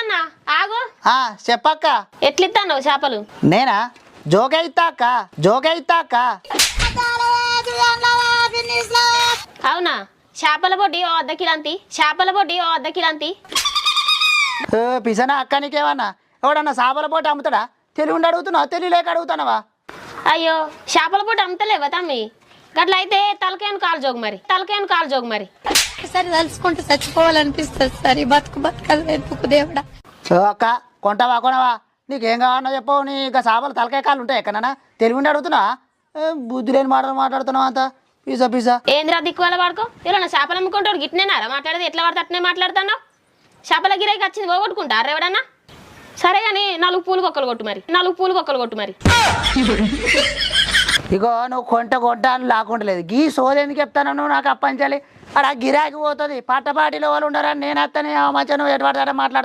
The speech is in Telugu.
అన్న ఆగు. చెప్పక్క. ఎట్లిస్తాను చేపలు? నేనా? జోకైతా అక్క, జోకైతా అక్క. అవునా? చేపల పొడి ఓ అర్ధ కిలంతి, చేపల పొడి ఓ అర్ధ కిలంతి. పిసనా అక్క, నీకేమన్నా ఎవడన్నా చేపల పోటీ అమ్ముతాడా? తెలివి అడుగుతున్నావా, తెలియలేక అడుగుతున్నావా? అయ్యో చేపల పొడి అమ్ముతలేవా తమ్మి? గట్ల అయితే తలకేను కాలు జోగు మరి, తలకేను కాలు జోగు మరి. సరే తలుచుకుంటూ చచ్చిపోవాలనిపిస్తుంది సరే, బతుకు బతకదు ఎందుకు దేవుడా. అక్క, కొంటావా కొనవా? నీకేం కావాలన్నా చెప్పవు. నీ ఇంకా చేపలు తలకాయ కాళ్ళు ఉంటాయి ఎక్కడన్నా? తెలివి అడుగుతున్నావా? బుద్ధి లేని మాటలు మాట్లాడుతున్నావు అంత పిసా పిసా. ఏంద్రా దిక్కువల వాడుకో, ఇలా చేపలు అమ్ముకుంటాడు గిట్నేనారా మాట్లాడేది? ఎట్లా పడితే అట్నే మాట్లాడుతున్నావు? చేపల గిరాయికి వచ్చింది పోగొట్టుకుంటారా ఎవడన్నా? సరే కానీ 4 పూలు బొక్కలు కొట్టు మరి, 4 పూలు బొక్కలు కొట్టు మరి. ఇగో నువ్వు కొంట అని లాకుండా లేదు. గీ సోది ఎందుకు చెప్తాను? నువ్వు నాకు అప్పంచాలి. అక్కడ గిరాకి పోతుంది. పట్టపాటిలో వాళ్ళు ఉండరని నేను వస్తానే మంచిగా నువ్వు ఎటు పడతాడో మాట్లాడుతాను.